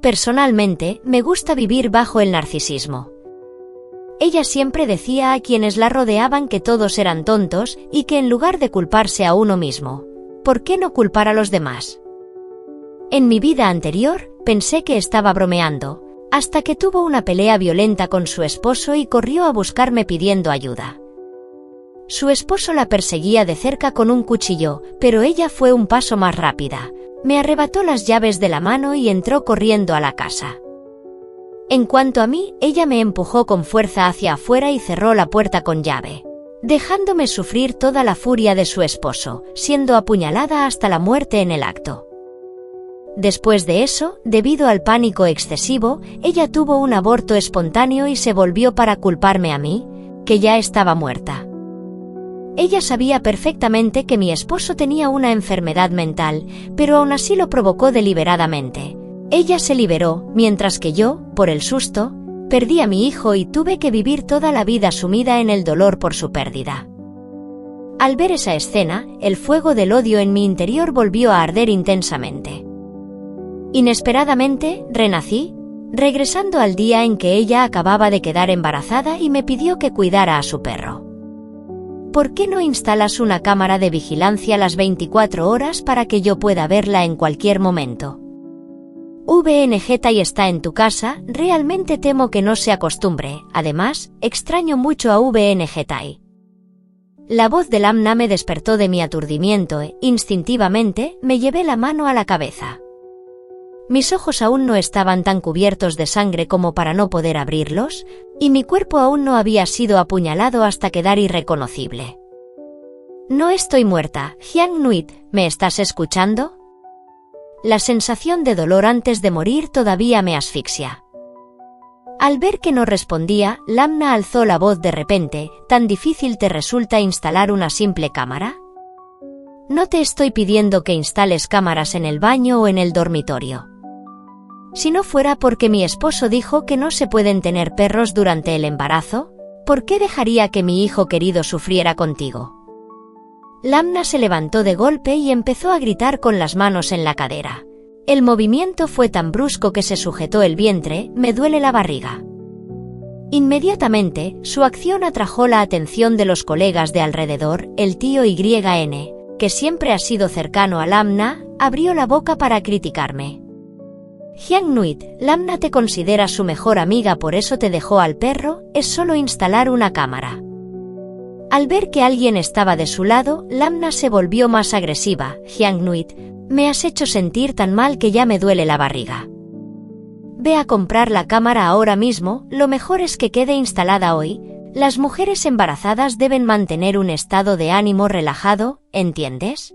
Personalmente, me gusta vivir bajo el narcisismo. Ella siempre decía a quienes la rodeaban que todos eran tontos y que en lugar de culparse a uno mismo, ¿por qué no culpar a los demás? En mi vida anterior, pensé que estaba bromeando, hasta que tuvo una pelea violenta con su esposo y corrió a buscarme pidiendo ayuda. Su esposo la perseguía de cerca con un cuchillo, pero ella fue un paso más rápida. Me arrebató las llaves de la mano y entró corriendo a la casa. En cuanto a mí, ella me empujó con fuerza hacia afuera y cerró la puerta con llave, dejándome sufrir toda la furia de su esposo, siendo apuñalada hasta la muerte en el acto. Después de eso, debido al pánico excesivo, ella tuvo un aborto espontáneo y se volvió para culparme a mí, que ya estaba muerta. Ella sabía perfectamente que mi esposo tenía una enfermedad mental, pero aún así lo provocó deliberadamente. Ella se liberó, mientras que yo, por el susto, perdí a mi hijo y tuve que vivir toda la vida sumida en el dolor por su pérdida. Al ver esa escena, el fuego del odio en mi interior volvió a arder intensamente. Inesperadamente, renací, regresando al día en que ella acababa de quedar embarazada y me pidió que cuidara a su perro. ¿Por qué no instalas una cámara de vigilancia las 24 horas para que yo pueda verla en cualquier momento? VNGTay está en tu casa, realmente temo que no se acostumbre, además, extraño mucho a VNGTay. La voz de Lamna me despertó de mi aturdimiento e, instintivamente, me llevé la mano a la cabeza. Mis ojos aún no estaban tan cubiertos de sangre como para no poder abrirlos, y mi cuerpo aún no había sido apuñalado hasta quedar irreconocible. No estoy muerta, Hyang Nuit, ¿me estás escuchando? La sensación de dolor antes de morir todavía me asfixia. Al ver que no respondía, Lamna alzó la voz de repente. ¿Tan difícil te resulta instalar una simple cámara? No te estoy pidiendo que instales cámaras en el baño o en el dormitorio. Si no fuera porque mi esposo dijo que no se pueden tener perros durante el embarazo, ¿por qué dejaría que mi hijo querido sufriera contigo? Lamna se levantó de golpe y empezó a gritar con las manos en la cadera. El movimiento fue tan brusco que se sujetó el vientre. Me duele la barriga. Inmediatamente, su acción atrajo la atención de los colegas de alrededor. El tío YN, que siempre ha sido cercano a Lamna, abrió la boca para criticarme. Hyang Nuit, Lamna te considera su mejor amiga, por eso te dejó al perro, es solo instalar una cámara. Al ver que alguien estaba de su lado, Lamna se volvió más agresiva. Hyang Nuit, me has hecho sentir tan mal que ya me duele la barriga. Ve a comprar la cámara ahora mismo, lo mejor es que quede instalada hoy. Las mujeres embarazadas deben mantener un estado de ánimo relajado, ¿entiendes?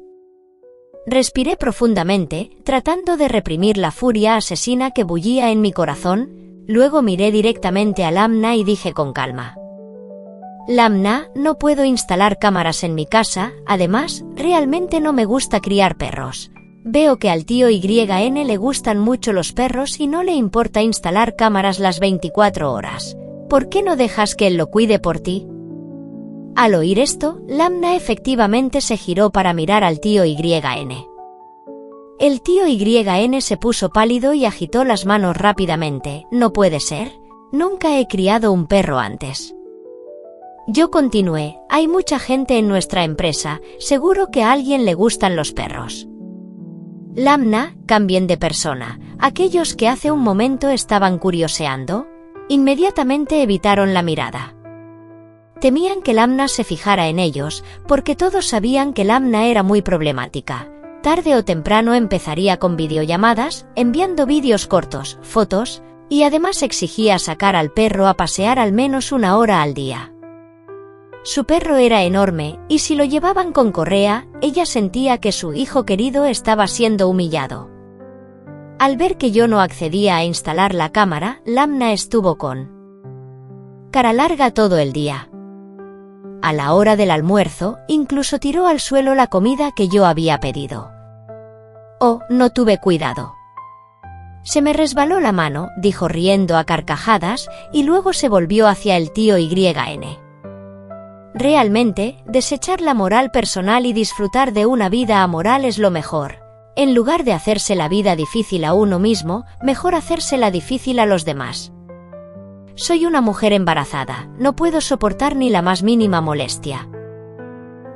Respiré profundamente, tratando de reprimir la furia asesina que bullía en mi corazón. Luego miré directamente a Lamna y dije con calma: Lamna, no puedo instalar cámaras en mi casa, además, realmente no me gusta criar perros. Veo que al tío YN le gustan mucho los perros y no le importa instalar cámaras las 24 horas. ¿Por qué no dejas que él lo cuide por ti? Al oír esto, Lamna efectivamente se giró para mirar al tío YN. El tío YN se puso pálido y agitó las manos rápidamente. No puede ser, nunca he criado un perro antes. Yo continué, hay mucha gente en nuestra empresa, seguro que a alguien le gustan los perros. Lamna, cambien de persona, aquellos que hace un momento estaban curioseando, inmediatamente evitaron la mirada. Temían que Lamna se fijara en ellos, porque todos sabían que Lamna era muy problemática. Tarde o temprano empezaría con videollamadas, enviando vídeos cortos, fotos, y además exigía sacar al perro a pasear al menos 1 hora al día. Su perro era enorme, y si lo llevaban con correa, ella sentía que su hijo querido estaba siendo humillado. Al ver que yo no accedía a instalar la cámara, Lamna estuvo con cara larga todo el día. A la hora del almuerzo, incluso tiró al suelo la comida que yo había pedido. Oh, no tuve cuidado. Se me resbaló la mano, dijo riendo a carcajadas, y luego se volvió hacia el tío YN. Realmente, desechar la moral personal y disfrutar de una vida amoral es lo mejor. En lugar de hacerse la vida difícil a uno mismo, mejor hacérsela difícil a los demás. Soy una mujer embarazada, no puedo soportar ni la más mínima molestia.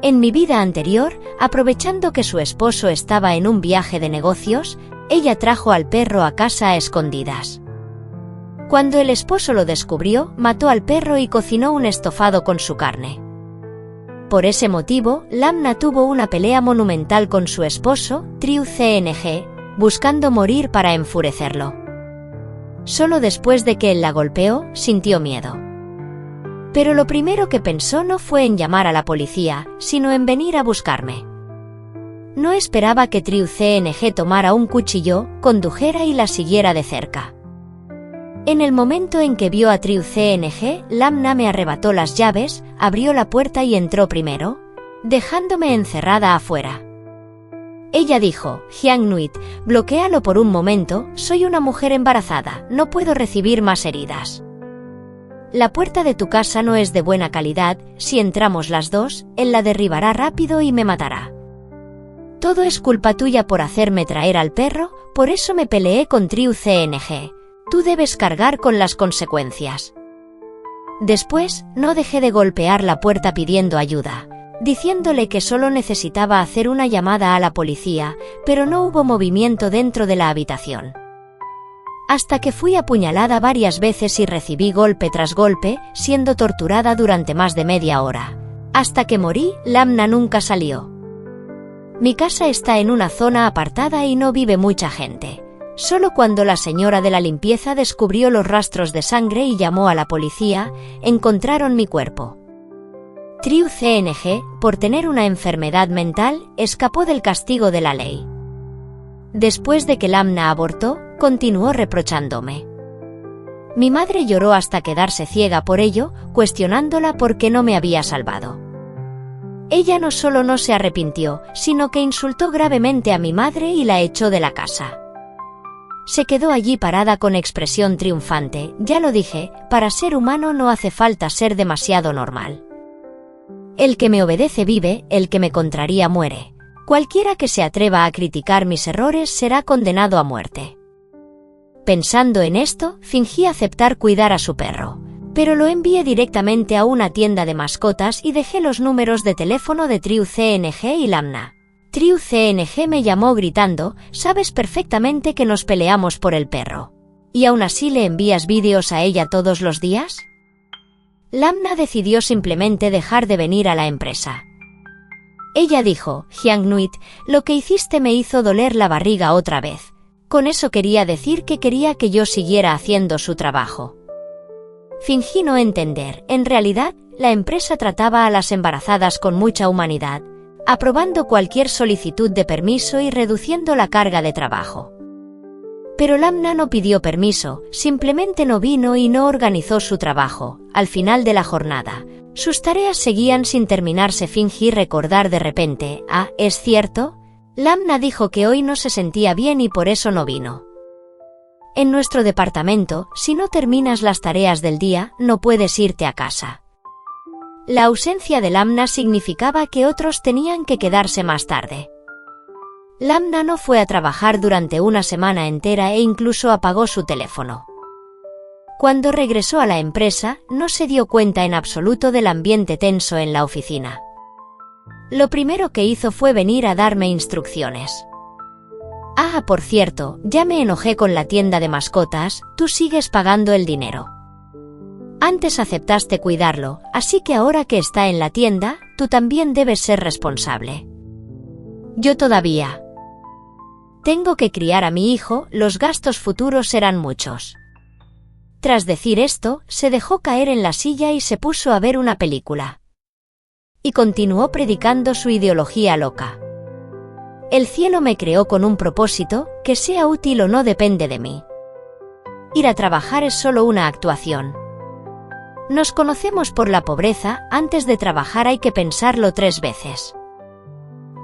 En mi vida anterior, aprovechando que su esposo estaba en un viaje de negocios, ella trajo al perro a casa a escondidas. Cuando el esposo lo descubrió, mató al perro y cocinó un estofado con su carne. Por ese motivo, Lamna tuvo una pelea monumental con su esposo, Triu CNG, buscando morir para enfurecerlo. Solo después de que él la golpeó, sintió miedo. Pero lo primero que pensó no fue en llamar a la policía, sino en venir a buscarme. No esperaba que Triu CNG tomara un cuchillo, condujera y la siguiera de cerca. En el momento en que vio a Triu CNG, Lamna me arrebató las llaves, abrió la puerta y entró primero, dejándome encerrada afuera. Ella dijo, Hyang Nuit, bloquéalo por un momento, soy una mujer embarazada, no puedo recibir más heridas. La puerta de tu casa no es de buena calidad, si entramos las dos, él la derribará rápido y me matará. Todo es culpa tuya por hacerme traer al perro, por eso me peleé con Triu CNG. Tú debes cargar con las consecuencias. Después, no dejé de golpear la puerta pidiendo ayuda, diciéndole que solo necesitaba hacer una llamada a la policía, pero no hubo movimiento dentro de la habitación. Hasta que fui apuñalada varias veces y recibí golpe tras golpe, siendo torturada durante más de media hora. Hasta que morí, Lamna nunca salió. Mi casa está en una zona apartada y no vive mucha gente. Solo cuando la señora de la limpieza descubrió los rastros de sangre y llamó a la policía, encontraron mi cuerpo. Triu CNG, por tener una enfermedad mental, escapó del castigo de la ley. Después de que Lamna abortó, continuó reprochándome. Mi madre lloró hasta quedarse ciega por ello, cuestionándola por qué no me había salvado. Ella no solo no se arrepintió, sino que insultó gravemente a mi madre y la echó de la casa. Se quedó allí parada con expresión triunfante, ya lo dije, para ser humano no hace falta ser demasiado normal. El que me obedece vive, el que me contraría muere. Cualquiera que se atreva a criticar mis errores será condenado a muerte. Pensando en esto, fingí aceptar cuidar a su perro, pero lo envié directamente a una tienda de mascotas y dejé los números de teléfono de Triu CNG y Lamna. Triu CNG me llamó gritando, sabes perfectamente que nos peleamos por el perro. ¿Y aún así le envías vídeos a ella todos los días? Lamna decidió simplemente dejar de venir a la empresa. Ella dijo, Hyang Nuit, lo que hiciste me hizo doler la barriga otra vez. Con eso quería decir que quería que yo siguiera haciendo su trabajo. Fingí no entender, en realidad, la empresa trataba a las embarazadas con mucha humanidad, aprobando cualquier solicitud de permiso y reduciendo la carga de trabajo. Pero Lamna no pidió permiso, simplemente no vino y no organizó su trabajo. Al final de la jornada, sus tareas seguían sin terminarse. Fingí recordar de repente, ¿es cierto? Lamna dijo que hoy no se sentía bien y por eso no vino. En nuestro departamento, si no terminas las tareas del día, no puedes irte a casa. La ausencia de Lamna significaba que otros tenían que quedarse más tarde. Lamna no fue a trabajar durante una semana entera e incluso apagó su teléfono. Cuando regresó a la empresa, no se dio cuenta en absoluto del ambiente tenso en la oficina. Lo primero que hizo fue venir a darme instrucciones. Por cierto, ya me enojé con la tienda de mascotas, tú sigues pagando el dinero. Antes aceptaste cuidarlo, así que ahora que está en la tienda, tú también debes ser responsable. Yo todavía tengo que criar a mi hijo, los gastos futuros serán muchos. Tras decir esto, se dejó caer en la silla y se puso a ver una película. Y continuó predicando su ideología loca. El cielo me creó con un propósito, que sea útil o no depende de mí. Ir a trabajar es solo una actuación. Nos conocemos por la pobreza, antes de trabajar hay que pensarlo 3 veces.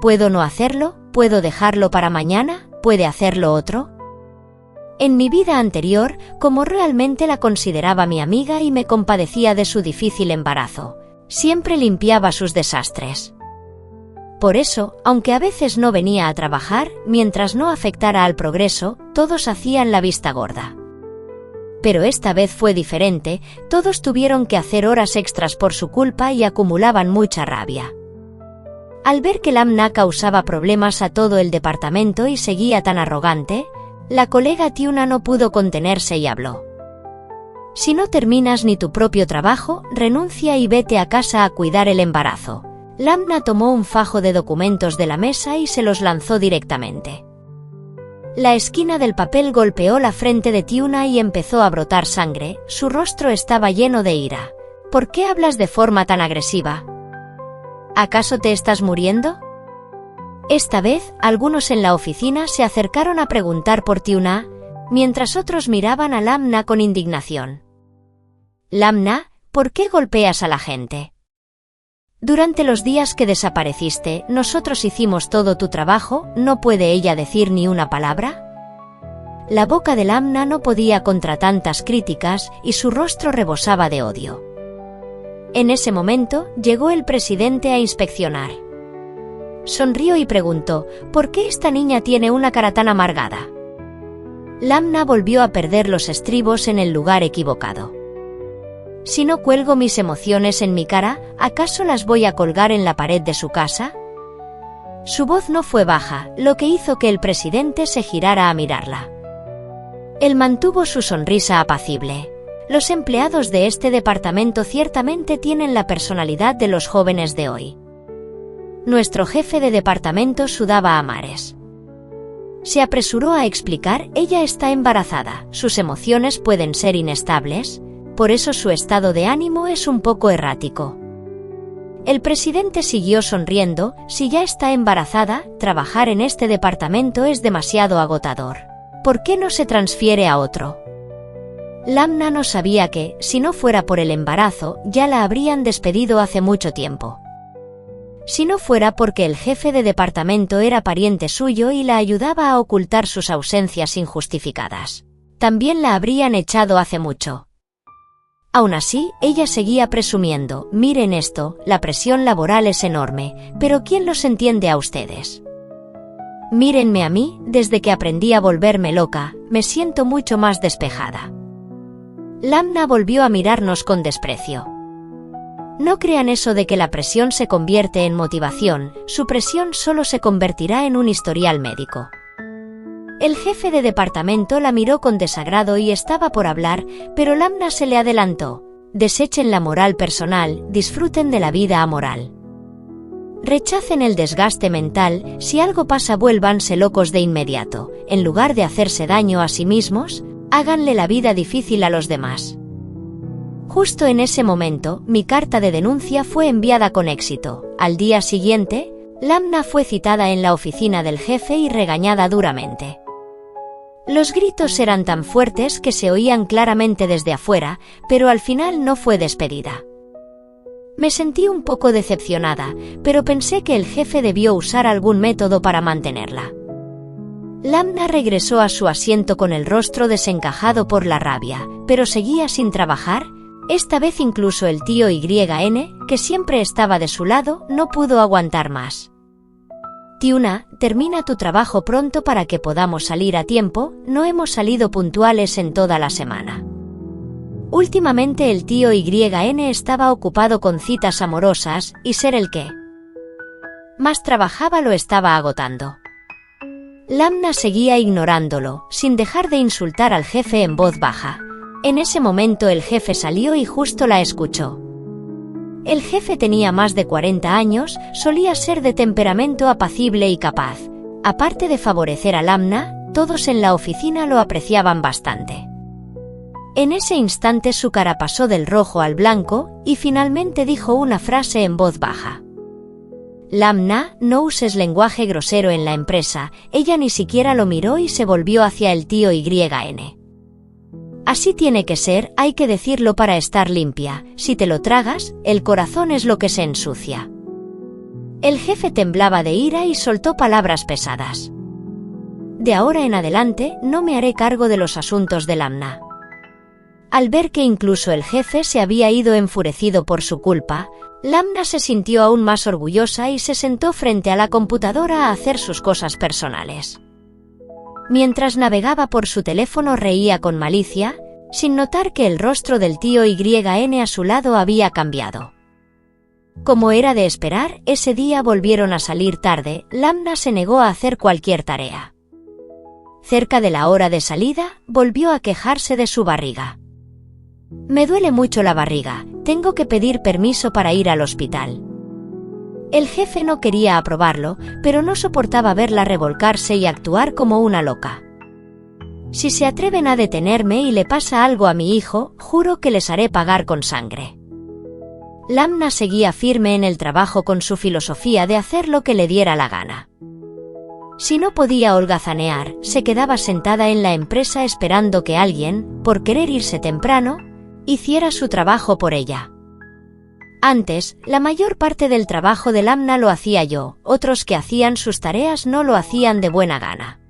¿Puedo no hacerlo? ¿Puedo dejarlo para mañana? ¿Puede hacerlo otro? En mi vida anterior, como realmente la consideraba mi amiga y me compadecía de su difícil embarazo, siempre limpiaba sus desastres. Por eso, aunque a veces no venía a trabajar, mientras no afectara al progreso, todos hacían la vista gorda. Pero esta vez fue diferente, todos tuvieron que hacer horas extras por su culpa y acumulaban mucha rabia. Al ver que Lamna causaba problemas a todo el departamento y seguía tan arrogante, la colega Tiuna no pudo contenerse y habló. Si no terminas ni tu propio trabajo, renuncia y vete a casa a cuidar el embarazo. Lamna tomó un fajo de documentos de la mesa y se los lanzó directamente. La esquina del papel golpeó la frente de Tiuna y empezó a brotar sangre, su rostro estaba lleno de ira. ¿Por qué hablas de forma tan agresiva? ¿Acaso te estás muriendo? Esta vez, algunos en la oficina se acercaron a preguntar por Tiuna, mientras otros miraban a Lamna con indignación. Lamna, ¿por qué golpeas a la gente? Durante los días que desapareciste, nosotros hicimos todo tu trabajo, ¿no puede ella decir ni una palabra? La boca de Lamna no podía contra tantas críticas y su rostro rebosaba de odio. En ese momento, llegó el presidente a inspeccionar. Sonrió y preguntó, ¿por qué esta niña tiene una cara tan amargada? Lamna volvió a perder los estribos en el lugar equivocado. Si no cuelgo mis emociones en mi cara, ¿acaso las voy a colgar en la pared de su casa? Su voz no fue baja, lo que hizo que el presidente se girara a mirarla. Él mantuvo su sonrisa apacible. Los empleados de este departamento ciertamente tienen la personalidad de los jóvenes de hoy. Nuestro jefe de departamento sudaba a mares. Se apresuró a explicar, ella está embarazada, sus emociones pueden ser inestables, por eso su estado de ánimo es un poco errático. El presidente siguió sonriendo, si ya está embarazada, trabajar en este departamento es demasiado agotador. ¿Por qué no se transfiere a otro? Lamna no sabía que, si no fuera por el embarazo, ya la habrían despedido hace mucho tiempo. Si no fuera porque el jefe de departamento era pariente suyo y la ayudaba a ocultar sus ausencias injustificadas, también la habrían echado hace mucho. Aún así, ella seguía presumiendo, miren esto, la presión laboral es enorme, pero ¿quién los entiende a ustedes? Mírenme a mí, desde que aprendí a volverme loca, me siento mucho más despejada. Lamna volvió a mirarnos con desprecio. No crean eso de que la presión se convierte en motivación, su presión solo se convertirá en un historial médico. El jefe de departamento la miró con desagrado y estaba por hablar, pero Lamna se le adelantó. Desechen la moral personal, disfruten de la vida amoral. Rechacen el desgaste mental, si algo pasa vuélvanse locos de inmediato, en lugar de hacerse daño a sí mismos, háganle la vida difícil a los demás. Justo en ese momento, mi carta de denuncia fue enviada con éxito. Al día siguiente, Lamna fue citada en la oficina del jefe y regañada duramente. Los gritos eran tan fuertes que se oían claramente desde afuera, pero al final no fue despedida. Me sentí un poco decepcionada, pero pensé que el jefe debió usar algún método para mantenerla. Lamna regresó a su asiento con el rostro desencajado por la rabia, pero seguía sin trabajar. Esta vez incluso el tío YN, que siempre estaba de su lado, no pudo aguantar más. Tiuna, termina tu trabajo pronto para que podamos salir a tiempo, no hemos salido puntuales en toda la semana. Últimamente el tío YN estaba ocupado con citas amorosas, y ser el que más trabajaba lo estaba agotando. Lamna seguía ignorándolo, sin dejar de insultar al jefe en voz baja. En ese momento el jefe salió y justo la escuchó. El jefe tenía más de 40 años, solía ser de temperamento apacible y capaz. Aparte de favorecer a Lamna, todos en la oficina lo apreciaban bastante. En ese instante su cara pasó del rojo al blanco, y finalmente dijo una frase en voz baja. Lamna, no uses lenguaje grosero en la empresa. Ella ni siquiera lo miró y se volvió hacia el tío YN. Así tiene que ser, hay que decirlo para estar limpia, si te lo tragas, el corazón es lo que se ensucia. El jefe temblaba de ira y soltó palabras pesadas. De ahora en adelante, no me haré cargo de los asuntos de Lamna. Al ver que incluso el jefe se había ido enfurecido por su culpa, Lamna se sintió aún más orgullosa y se sentó frente a la computadora a hacer sus cosas personales. Mientras navegaba por su teléfono reía con malicia, sin notar que el rostro del tío YN a su lado había cambiado. Como era de esperar, ese día volvieron a salir tarde. Lamna se negó a hacer cualquier tarea. Cerca de la hora de salida, volvió a quejarse de su barriga. «Me duele mucho la barriga, tengo que pedir permiso para ir al hospital». El jefe no quería aprobarlo, pero no soportaba verla revolcarse y actuar como una loca. «Si se atreven a detenerme y le pasa algo a mi hijo, juro que les haré pagar con sangre». Lamna seguía firme en el trabajo con su filosofía de hacer lo que le diera la gana. Si no podía holgazanear, se quedaba sentada en la empresa esperando que alguien, por querer irse temprano, hiciera su trabajo por ella. Antes, la mayor parte del trabajo de Lamna lo hacía yo, otros que hacían sus tareas no lo hacían de buena gana.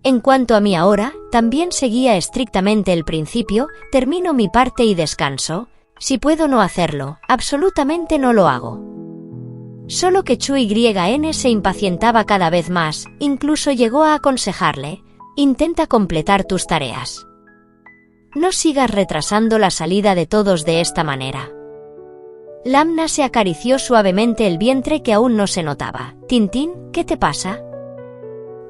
En cuanto a mí ahora, también seguía estrictamente el principio, termino mi parte y descanso. Si puedo no hacerlo, absolutamente no lo hago. Solo que Chu YN se impacientaba cada vez más, incluso llegó a aconsejarle, intenta completar tus tareas. No sigas retrasando la salida de todos de esta manera. Lamna se acarició suavemente el vientre que aún no se notaba. Tintín, ¿qué te pasa?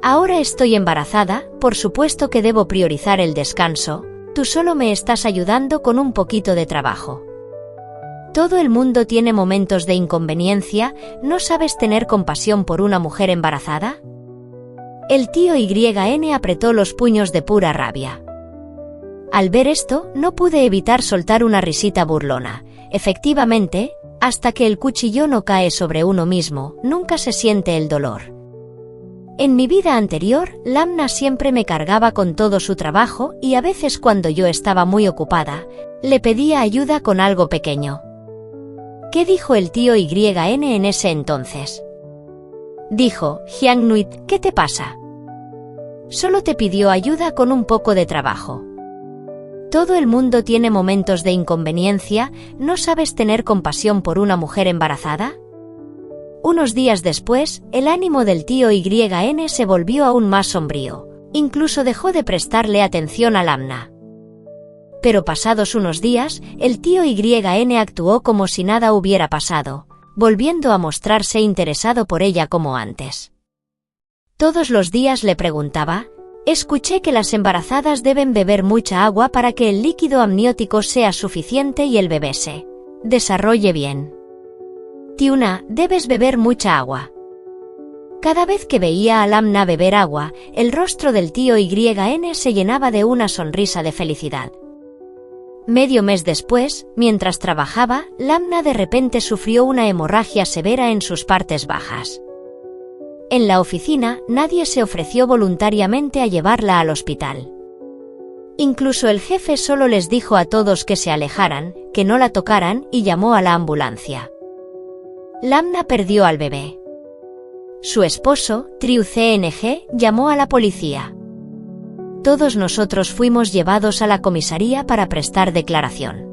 Ahora estoy embarazada, por supuesto que debo priorizar el descanso. Tú solo me estás ayudando con un poquito de trabajo. Todo el mundo tiene momentos de inconveniencia, ¿no sabes tener compasión por una mujer embarazada? El tío YN apretó los puños de pura rabia. Al ver esto, no pude evitar soltar una risita burlona. Efectivamente, hasta que el cuchillo no cae sobre uno mismo, nunca se siente el dolor. En mi vida anterior, Lamna siempre me cargaba con todo su trabajo y a veces cuando yo estaba muy ocupada, le pedía ayuda con algo pequeño. ¿Qué dijo el tío YN en ese entonces? Dijo, Hyang-Nuit, ¿qué te pasa? Solo te pidió ayuda con un poco de trabajo. Todo el mundo tiene momentos de inconveniencia, ¿no sabes tener compasión por una mujer embarazada? Unos días después, el ánimo del tío YN se volvió aún más sombrío. Incluso dejó de prestarle atención a Lamna. Pero pasados unos días, el tío YN actuó como si nada hubiera pasado, volviendo a mostrarse interesado por ella como antes. Todos los días le preguntaba, escuché que las embarazadas deben beber mucha agua para que el líquido amniótico sea suficiente y el bebé se desarrolle bien. Tiuna, debes beber mucha agua. Cada vez que veía a Lamna beber agua, el rostro del tío YN se llenaba de una sonrisa de felicidad. Medio mes después, mientras trabajaba, Lamna de repente sufrió una hemorragia severa en sus partes bajas. En la oficina, nadie se ofreció voluntariamente a llevarla al hospital. Incluso el jefe solo les dijo a todos que se alejaran, que no la tocaran y llamó a la ambulancia. Lamna perdió al bebé. Su esposo, Triu CNG, llamó a la policía. Todos nosotros fuimos llevados a la comisaría para prestar declaración.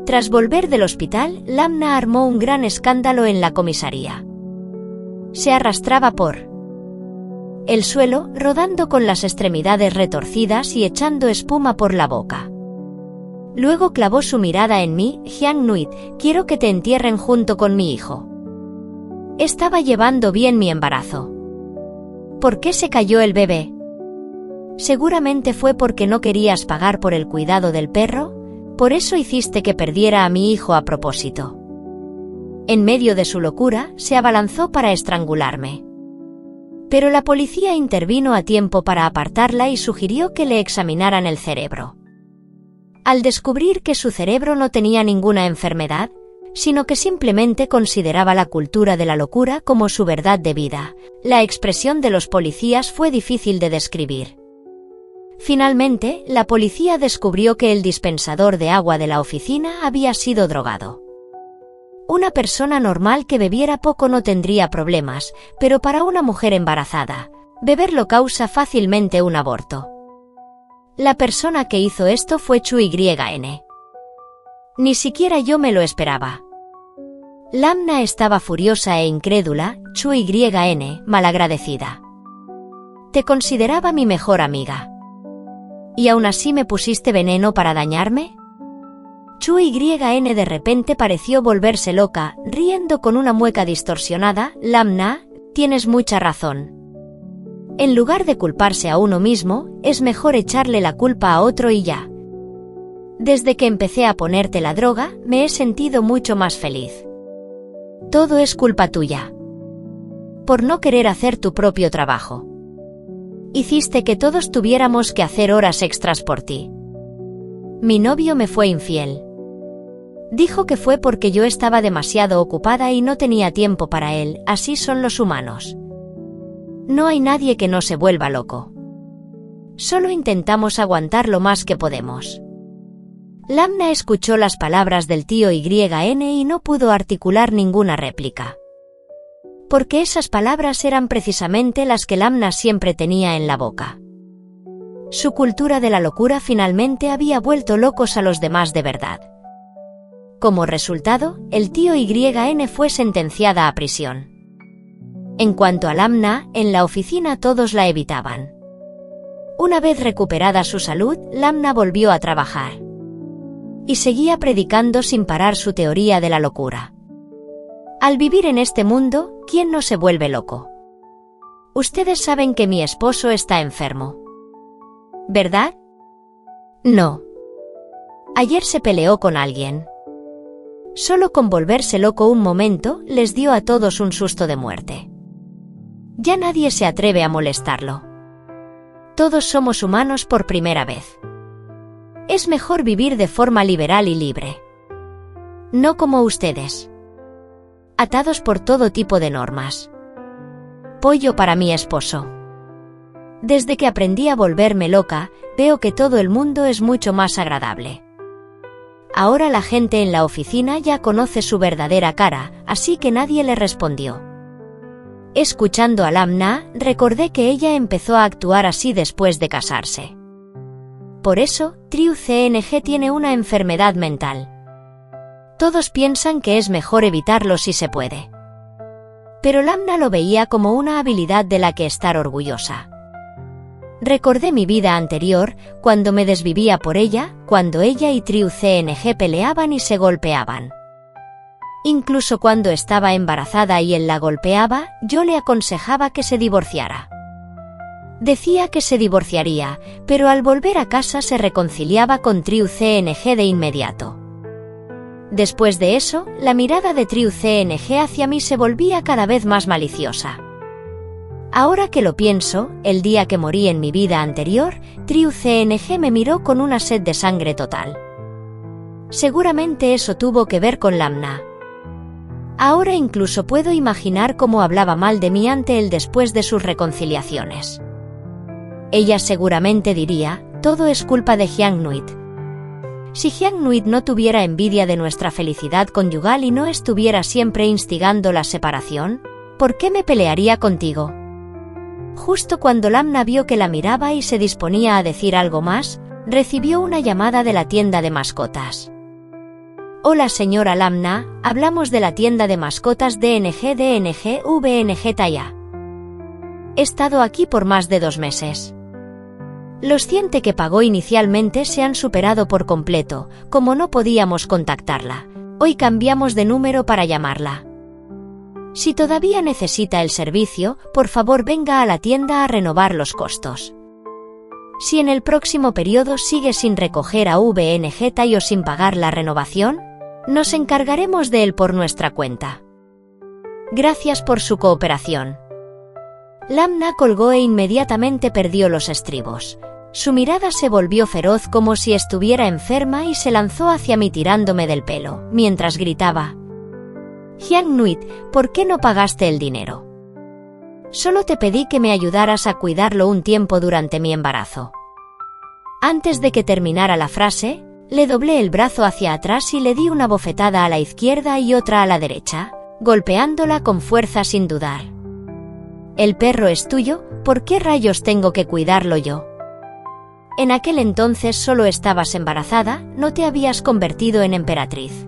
Tras volver del hospital, Lamna armó un gran escándalo en la comisaría. Se arrastraba por el suelo, rodando con las extremidades retorcidas y echando espuma por la boca. Luego clavó su mirada en mí, Hyang-Nuit, quiero que te entierren junto con mi hijo. Estaba llevando bien mi embarazo. ¿Por qué se cayó el bebé? Seguramente fue porque no querías pagar por el cuidado del perro, por eso hiciste que perdiera a mi hijo a propósito. En medio de su locura, se abalanzó para estrangularme. Pero la policía intervino a tiempo para apartarla y sugirió que le examinaran el cerebro. Al descubrir que su cerebro no tenía ninguna enfermedad, sino que simplemente consideraba la cultura de la locura como su verdad de vida, la expresión de los policías fue difícil de describir. Finalmente, la policía descubrió que el dispensador de agua de la oficina había sido drogado. Una persona normal que bebiera poco no tendría problemas, pero para una mujer embarazada, beberlo causa fácilmente un aborto. La persona que hizo esto fue Chu YN. Ni siquiera yo me lo esperaba. Lamna estaba furiosa e incrédula, Chu-Yn, malagradecida. Te consideraba mi mejor amiga. ¿Y aún así me pusiste veneno para dañarme? Chu-Yn de repente pareció volverse loca, riendo con una mueca distorsionada. Lamna, tienes mucha razón. En lugar de culparse a uno mismo, es mejor echarle la culpa a otro y ya. Desde que empecé a ponerte la droga, me he sentido mucho más feliz. Todo es culpa tuya. Por no querer hacer tu propio trabajo. Hiciste que todos tuviéramos que hacer horas extras por ti. Mi novio me fue infiel. Dijo que fue porque yo estaba demasiado ocupada y no tenía tiempo para él. Así son los humanos. No hay nadie que no se vuelva loco. Solo intentamos aguantar lo más que podemos. Lamna escuchó las palabras del tío Yn y no pudo articular ninguna réplica. Porque esas palabras eran precisamente las que Lamna siempre tenía en la boca. Su cultura de la locura finalmente había vuelto locos a los demás de verdad. Como resultado, el tío Yn fue sentenciada a prisión. En cuanto a Lamna, en la oficina todos la evitaban. Una vez recuperada su salud, Lamna volvió a trabajar. Y seguía predicando sin parar su teoría de la locura. Al vivir en este mundo, ¿quién no se vuelve loco? Ustedes saben que mi esposo está enfermo. ¿Verdad? No. Ayer se peleó con alguien. Solo con volverse loco un momento, les dio a todos un susto de muerte. Ya nadie se atreve a molestarlo. Todos somos humanos por primera vez. Es mejor vivir de forma liberal y libre. No como ustedes. Atados por todo tipo de normas. Pollo para mi esposo. Desde que aprendí a volverme loca, veo que todo el mundo es mucho más agradable. Ahora la gente en la oficina ya conoce su verdadera cara, así que nadie le respondió. Escuchando a Lamna, recordé que ella empezó a actuar así después de casarse. Por eso, Chu-Yn tiene una enfermedad mental. Todos piensan que es mejor evitarlo si se puede. Pero Lamna lo veía como una habilidad de la que estar orgullosa. Recordé mi vida anterior, cuando me desvivía por ella, cuando ella y Chu-Yn peleaban y se golpeaban. Incluso cuando estaba embarazada y él la golpeaba, yo le aconsejaba que se divorciara. Decía que se divorciaría, pero al volver a casa se reconciliaba con Chu-Yn de inmediato. Después de eso, la mirada de Chu-Yn hacia mí se volvía cada vez más maliciosa. Ahora que lo pienso, el día que morí en mi vida anterior, Chu-Yn me miró con una sed de sangre total. Seguramente eso tuvo que ver con Lamna. Ahora incluso puedo imaginar cómo hablaba mal de mí ante él después de sus reconciliaciones. Ella seguramente diría, todo es culpa de Hyang-Nuit. Si Hyang-Nuit no tuviera envidia de nuestra felicidad conyugal y no estuviera siempre instigando la separación, ¿por qué me pelearía contigo? Justo cuando Lamna vio que la miraba y se disponía a decir algo más, recibió una llamada de la tienda de mascotas. Hola señora Lamna, hablamos de la tienda de mascotas DNG Taya. He estado aquí por más de 2 meses. Los 100 que pagó inicialmente se han superado por completo, como no podíamos contactarla. Hoy cambiamos de número para llamarla. Si todavía necesita el servicio, por favor venga a la tienda a renovar los costos. Si en el próximo periodo sigue sin recoger a VNG o sin pagar la renovación, nos encargaremos de él por nuestra cuenta. Gracias por su cooperación. Lamna colgó e inmediatamente perdió los estribos. Su mirada se volvió feroz como si estuviera enferma y se lanzó hacia mí tirándome del pelo, mientras gritaba: Hyang-Nuit, ¿por qué no pagaste el dinero? Solo te pedí que me ayudaras a cuidarlo un tiempo durante mi embarazo. Antes de que terminara la frase, le doblé el brazo hacia atrás y le di una bofetada a la izquierda y otra a la derecha, golpeándola con fuerza sin dudar. El perro es tuyo, ¿por qué rayos tengo que cuidarlo yo? En aquel entonces solo estabas embarazada, no te habías convertido en emperatriz.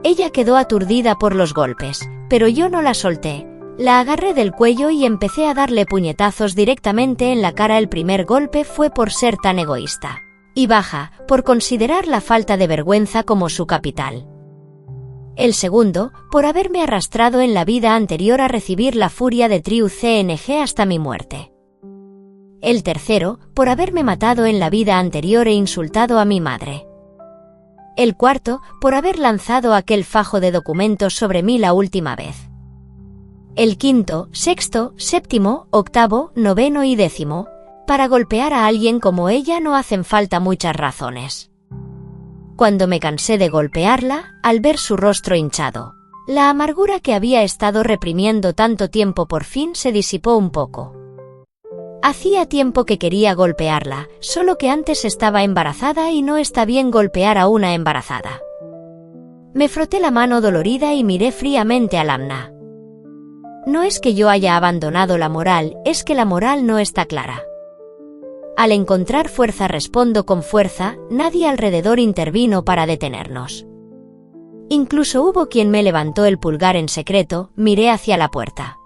Ella quedó aturdida por los golpes, pero yo no la solté. La agarré del cuello y empecé a darle puñetazos directamente en la cara. El primer golpe fue por ser tan egoísta y baja, por considerar la falta de vergüenza como su capital. El segundo, por haberme arrastrado en la vida anterior a recibir la furia de Triu CNG hasta mi muerte. El tercero, por haberme matado en la vida anterior e insultado a mi madre. El cuarto, por haber lanzado aquel fajo de documentos sobre mí la última vez. El quinto, sexto, séptimo, octavo, noveno y décimo. Para golpear a alguien como ella no hacen falta muchas razones. Cuando me cansé de golpearla, al ver su rostro hinchado, la amargura que había estado reprimiendo tanto tiempo por fin se disipó un poco. Hacía tiempo que quería golpearla, solo que antes estaba embarazada y no está bien golpear a una embarazada. Me froté la mano dolorida y miré fríamente a Lamna. No es que yo haya abandonado la moral, es que la moral no está clara. Al encontrar fuerza respondo con fuerza, nadie alrededor intervino para detenernos. Incluso hubo quien me levantó el pulgar en secreto. Miré hacia la puerta.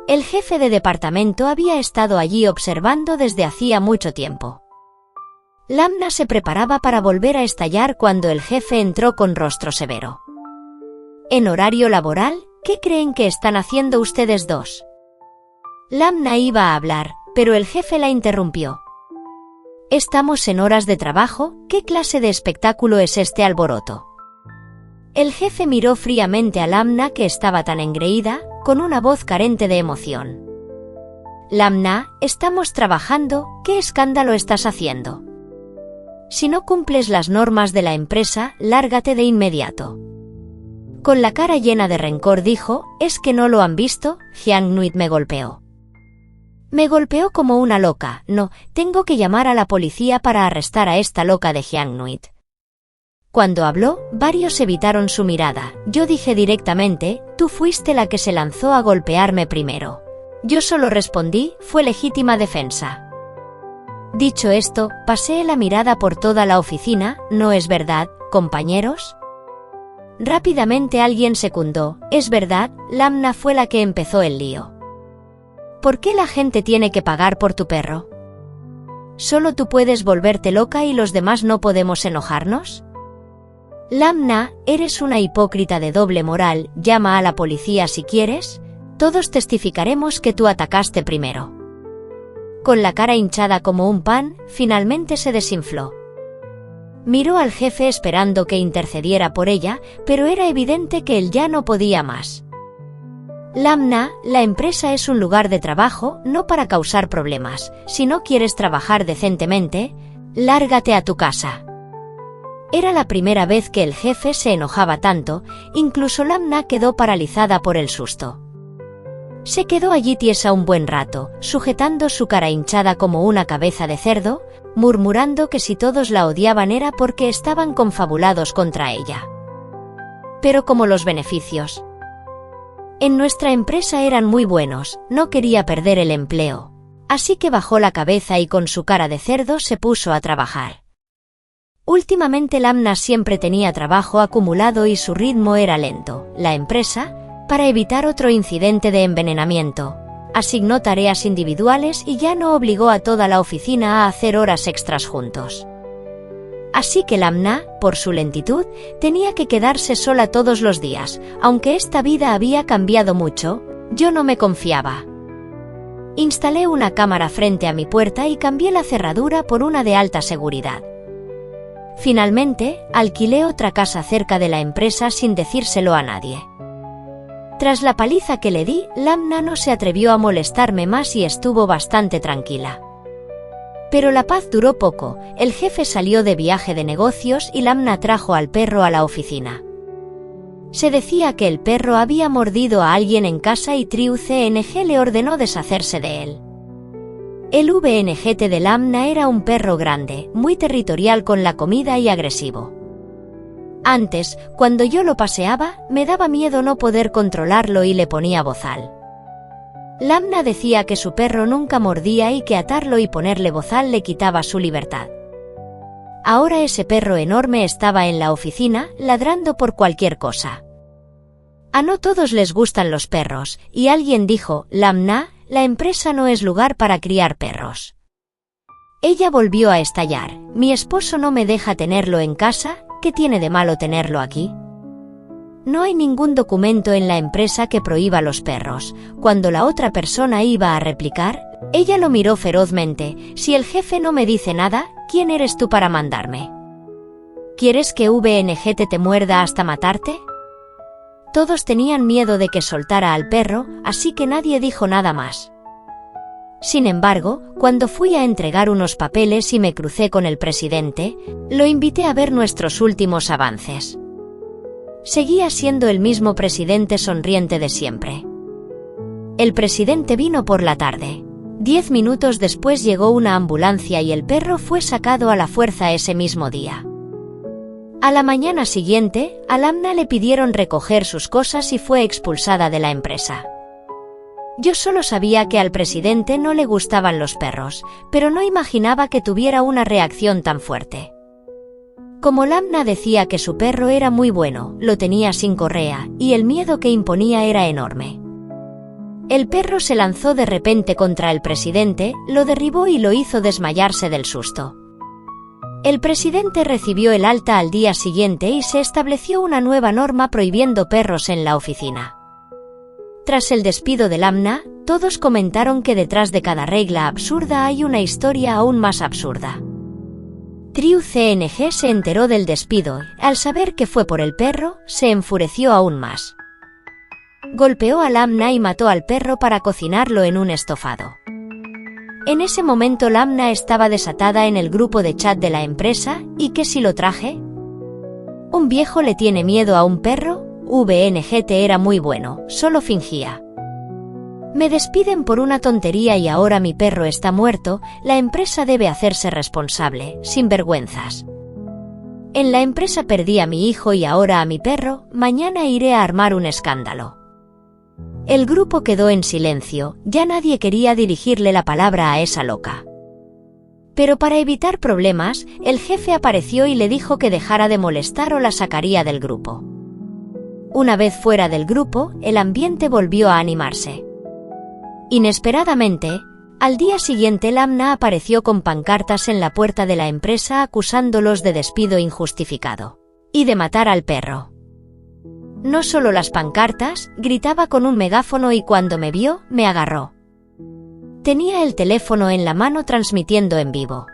El jefe de departamento había estado allí observando desde hacía mucho tiempo. Lamna se preparaba para volver a estallar cuando el jefe entró con rostro severo. ¿En horario laboral? ¿Qué creen que están haciendo ustedes dos? Lamna iba a hablar, pero el jefe la interrumpió. Estamos en horas de trabajo, ¿qué clase de espectáculo es este alboroto? El jefe miró fríamente a Lamna, que estaba tan engreída, con una voz carente de emoción. Lamna, estamos trabajando, ¿qué escándalo estás haciendo? Si no cumples las normas de la empresa, lárgate de inmediato. Con la cara llena de rencor dijo, ¿es que no lo han visto? Hyang-Nuit me golpeó. Me golpeó como una loca. No, tengo que llamar a la policía para arrestar a esta loca de Hyang-Nuit. Cuando habló, varios evitaron su mirada. Yo dije directamente, tú fuiste la que se lanzó a golpearme primero. Yo solo respondí, fue legítima defensa. Dicho esto, pasé la mirada por toda la oficina. ¿No es verdad, compañeros? Rápidamente alguien secundó, es verdad, Lamna fue la que empezó el lío. ¿Por qué la gente tiene que pagar por tu perro? ¿Solo tú puedes volverte loca y los demás no podemos enojarnos? Lamna, eres una hipócrita de doble moral, llama a la policía si quieres, todos testificaremos que tú atacaste primero. Con la cara hinchada como un pan, finalmente se desinfló. Miró al jefe esperando que intercediera por ella, pero era evidente que él ya no podía más. Lamna, la empresa es un lugar de trabajo, no para causar problemas. Si no quieres trabajar decentemente, lárgate a tu casa. Era la primera vez que el jefe se enojaba tanto, incluso Lamna quedó paralizada por el susto. Se quedó allí tiesa un buen rato, sujetando su cara hinchada como una cabeza de cerdo, murmurando que si todos la odiaban era porque estaban confabulados contra ella. Pero como los beneficios en nuestra empresa eran muy buenos, no quería perder el empleo. Así que bajó la cabeza y con su cara de cerdo se puso a trabajar. Últimamente Lamna siempre tenía trabajo acumulado y su ritmo era lento. La empresa, para evitar otro incidente de envenenamiento, asignó tareas individuales y ya no obligó a toda la oficina a hacer horas extras juntos. Así que Lamna, por su lentitud, tenía que quedarse sola todos los días. Aunque esta vida había cambiado mucho, yo no me confiaba. Instalé una cámara frente a mi puerta y cambié la cerradura por una de alta seguridad. Finalmente, alquilé otra casa cerca de la empresa sin decírselo a nadie. Tras la paliza que le di, Lamna no se atrevió a molestarme más y estuvo bastante tranquila. Pero la paz duró poco, el jefe salió de viaje de negocios y Lamna trajo al perro a la oficina. Se decía que el perro había mordido a alguien en casa y Triu CNG le ordenó deshacerse de él. El VNGT de Lamna era un perro grande, muy territorial con la comida y agresivo. Antes, cuando yo lo paseaba, me daba miedo no poder controlarlo y le ponía bozal. Lamna decía que su perro nunca mordía y que atarlo y ponerle bozal le quitaba su libertad. ahora ese perro enorme estaba en la oficina, ladrando por cualquier cosa. A no todos les gustan los perros, y alguien dijo, Lamna, la empresa no es lugar para criar perros. Ella volvió a estallar, mi esposo no me deja tenerlo en casa, ¿qué tiene de malo tenerlo aquí? No hay ningún documento en la empresa que prohíba los perros. Cuando la otra persona iba a replicar, ella lo miró ferozmente, si el jefe no me dice nada, ¿quién eres tú para mandarme? ¿Quieres que VNG te muerda hasta matarte? Todos tenían miedo de que soltara al perro, así que nadie dijo nada más. Sin embargo, cuando fui a entregar unos papeles y me crucé con el presidente, lo invité a ver nuestros últimos avances. Seguía siendo el mismo presidente sonriente de siempre. El presidente vino por la tarde. 10 minutos después llegó una ambulancia y el perro fue sacado a la fuerza ese mismo día. A la mañana siguiente, a Lamna le pidieron recoger sus cosas y fue expulsada de la empresa. Yo solo sabía que al presidente no le gustaban los perros, pero no imaginaba que tuviera una reacción tan fuerte. Como Lamna decía que su perro era muy bueno, lo tenía sin correa, y el miedo que imponía era enorme. El perro se lanzó de repente contra el presidente, lo derribó y lo hizo desmayarse del susto. El presidente recibió el alta al día siguiente y se estableció una nueva norma prohibiendo perros en la oficina. Tras el despido de Lamna, todos comentaron que detrás de cada regla absurda hay una historia aún más absurda. TriuCNG se enteró del despido, al saber que fue por el perro, se enfureció aún más. Golpeó a Lamna y mató al perro para cocinarlo en un estofado. En ese momento Lamna estaba desatada en el grupo de chat de la empresa, ¿y qué si lo traje? ¿Un viejo le tiene miedo a un perro? VNG te era muy bueno, solo fingía. Me despiden por una tontería y ahora mi perro está muerto, la empresa debe hacerse responsable, sin vergüenzas. En la empresa perdí a mi hijo y ahora a mi perro, mañana iré a armar un escándalo. El grupo quedó en silencio, ya nadie quería dirigirle la palabra a esa loca. Pero para evitar problemas, el jefe apareció y le dijo que dejara de molestar o la sacaría del grupo. Una vez fuera del grupo, el ambiente volvió a animarse. Inesperadamente, al día siguiente Lamna apareció con pancartas en la puerta de la empresa acusándolos de despido injustificado y de matar al perro. No solo las pancartas, gritaba con un megáfono y cuando me vio, me agarró. Tenía el teléfono en la mano transmitiendo en vivo.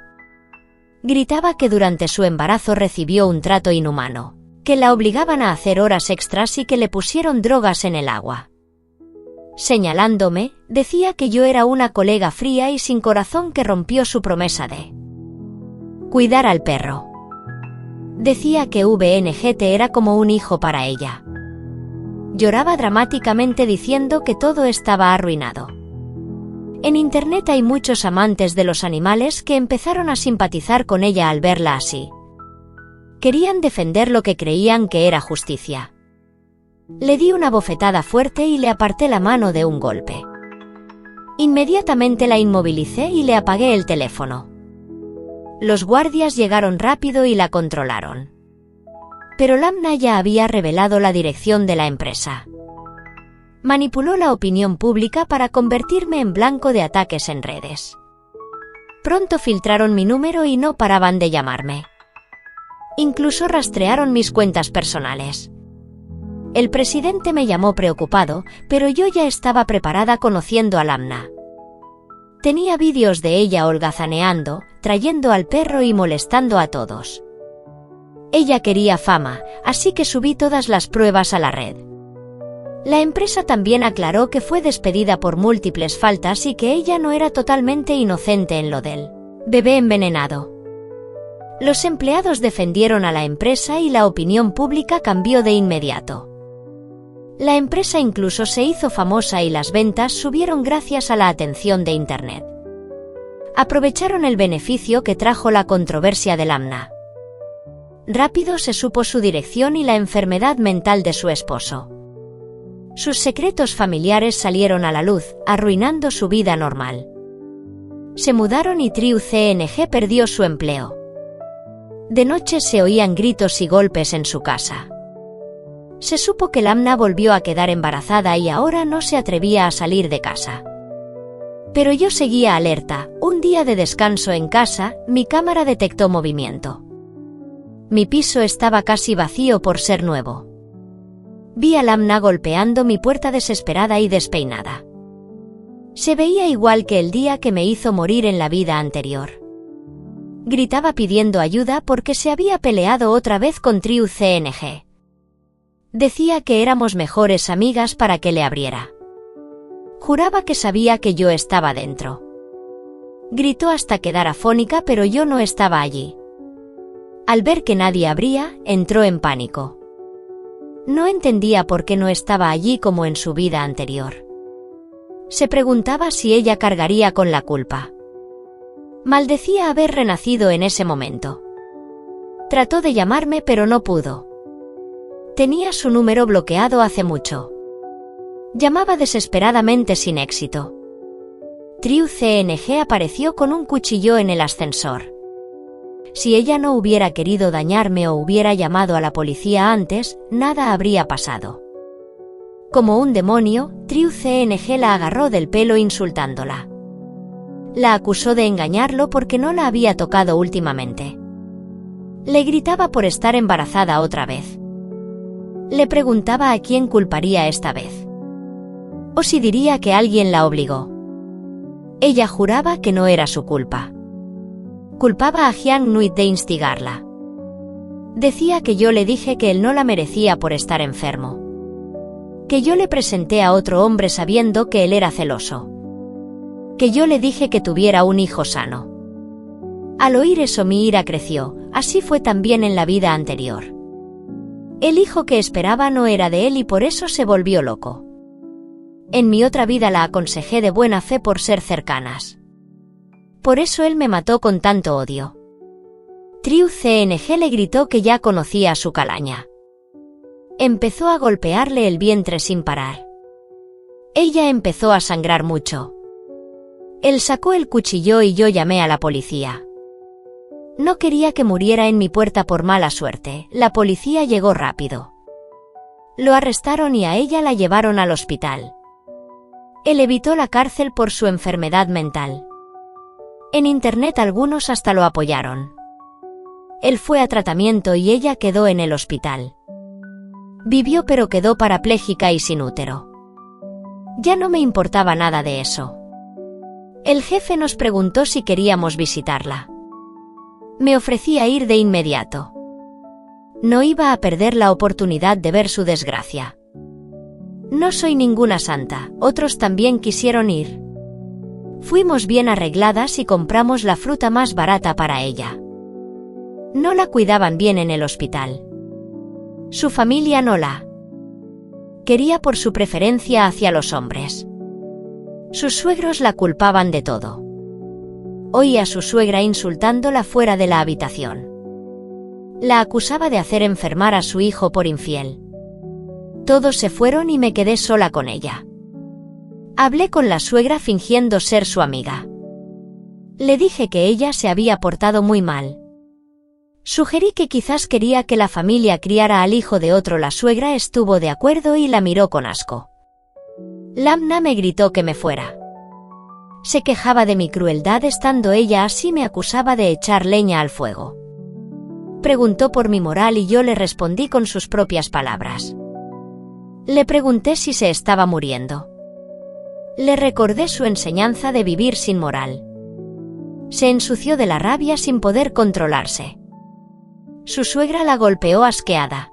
Gritaba que durante su embarazo recibió un trato inhumano, que la obligaban a hacer horas extras y que le pusieron drogas en el agua. Señalándome, decía que yo era una colega fría y sin corazón que rompió su promesa de cuidar al perro. Decía que VNGT era como un hijo para ella. Lloraba dramáticamente diciendo que todo estaba arruinado. En internet hay muchos amantes de los animales que empezaron a simpatizar con ella al verla así. Querían defender lo que creían que era justicia. Le di una bofetada fuerte y le aparté la mano de un golpe. Inmediatamente la inmovilicé y le apagué el teléfono. Los guardias llegaron rápido y la controlaron. Pero Lamna ya había revelado la dirección de la empresa. Manipuló la opinión pública para convertirme en blanco de ataques en redes. Pronto filtraron mi número y no paraban de llamarme. Incluso rastrearon mis cuentas personales. El presidente me llamó preocupado, pero yo ya estaba preparada conociendo a Lamna. Tenía vídeos de ella holgazaneando, trayendo al perro y molestando a todos. Ella quería fama, así que subí todas las pruebas a la red. La empresa también aclaró que fue despedida por múltiples faltas y que ella no era totalmente inocente en lo del bebé envenenado. Los empleados defendieron a la empresa y la opinión pública cambió de inmediato. La empresa incluso se hizo famosa y las ventas subieron gracias a la atención de Internet. Aprovecharon el beneficio que trajo la controversia de Lamna. Rápido se supo su dirección y la enfermedad mental de su esposo. Sus secretos familiares salieron a la luz, arruinando su vida normal. Se mudaron y TriuCNG perdió su empleo. De noche se oían gritos y golpes en su casa. Se supo que Lamna volvió a quedar embarazada y ahora no se atrevía a salir de casa. Pero yo seguía alerta. Un día de descanso en casa, mi cámara detectó movimiento. Mi piso estaba casi vacío por ser nuevo. Vi a Lamna golpeando mi puerta desesperada y despeinada. Se veía igual que el día que me hizo morir en la vida anterior. Gritaba pidiendo ayuda porque se había peleado otra vez con Triu CNG. Decía que éramos mejores amigas para que le abriera. Juraba que sabía que yo estaba dentro. Gritó hasta quedar afónica, pero yo no estaba allí. Al ver que nadie abría, entró en pánico. No entendía por qué no estaba allí como en su vida anterior. Se preguntaba si ella cargaría con la culpa. Maldecía haber renacido en ese momento. Trató de llamarme pero no pudo. Tenía su número bloqueado hace mucho. Llamaba desesperadamente sin éxito. Triu CNG apareció con un cuchillo en el ascensor. Si ella no hubiera querido dañarme o hubiera llamado a la policía antes, nada habría pasado. Como un demonio, Triu CNG la agarró del pelo insultándola. La acusó de engañarlo porque no la había tocado últimamente. Le gritaba por estar embarazada otra vez. Le preguntaba a quién culparía esta vez. O si diría que alguien la obligó. Ella juraba que no era su culpa. Culpaba a Hyang Nuit de instigarla. Decía que yo le dije que él no la merecía por estar enfermo. Que yo le presenté a otro hombre sabiendo que él era celoso. Que yo le dije que tuviera un hijo sano. Al oír eso mi ira creció, así fue también en la vida anterior. El hijo que esperaba no era de él y por eso se volvió loco. En mi otra vida la aconsejé de buena fe por ser cercanas. Por eso él me mató con tanto odio. Triu CNG le gritó que ya conocía su calaña. Empezó a golpearle el vientre sin parar. Ella empezó a sangrar mucho. Él sacó el cuchillo y yo llamé a la policía. No quería que muriera en mi puerta por mala suerte. La policía llegó rápido. Lo arrestaron y a ella la llevaron al hospital. Él evitó la cárcel por su enfermedad mental. En internet algunos hasta lo apoyaron. Él fue a tratamiento y ella quedó en el hospital. Vivió pero quedó parapléjica y sin útero. Ya no me importaba nada de eso. El jefe nos preguntó si queríamos visitarla. Me ofrecía ir de inmediato. No iba a perder la oportunidad de ver su desgracia. No soy ninguna santa, otros también quisieron ir. Fuimos bien arregladas y compramos la fruta más barata para ella. No la cuidaban bien en el hospital. Su familia no la quería por su preferencia hacia los hombres. Sus suegros la culpaban de todo. Oía a su suegra insultándola fuera de la habitación. La acusaba de hacer enfermar a su hijo por infiel. Todos se fueron y me quedé sola con ella. Hablé con la suegra fingiendo ser su amiga. Le dije que ella se había portado muy mal. Sugerí que quizás quería que la familia criara al hijo de otro. La suegra estuvo de acuerdo y la miró con asco. Lamna me gritó que me fuera. Se quejaba de mi crueldad estando ella así, me acusaba de echar leña al fuego. Preguntó por mi moral y yo le respondí con sus propias palabras. Le pregunté si se estaba muriendo. Le recordé su enseñanza de vivir sin moral. Se ensució de la rabia sin poder controlarse. Su suegra la golpeó asqueada.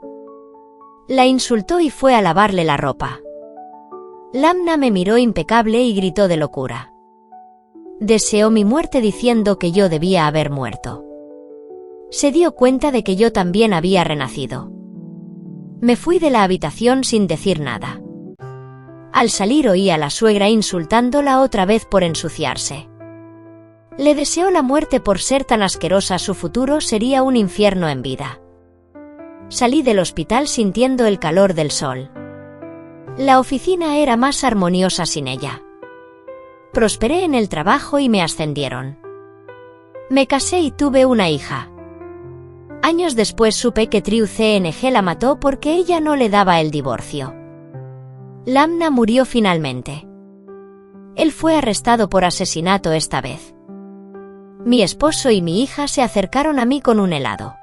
La insultó y fue a lavarle la ropa. Lamna me miró impecable y gritó de locura. Deseó mi muerte diciendo que yo debía haber muerto. Se dio cuenta de que yo también había renacido. Me fui de la habitación sin decir nada. Al salir oí a la suegra insultándola otra vez por ensuciarse. Le deseó la muerte por ser tan asquerosa. Su futuro sería un infierno en vida. Salí del hospital sintiendo el calor del sol. La oficina era más armoniosa sin ella. Prosperé en el trabajo y me ascendieron. Me casé y tuve una hija. Años después supe que Triu CNG la mató porque ella no le daba el divorcio. Lamna murió finalmente. Él fue arrestado por asesinato esta vez. Mi esposo y mi hija se acercaron a mí con un helado.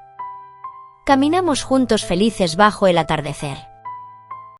Caminamos juntos felices bajo el atardecer.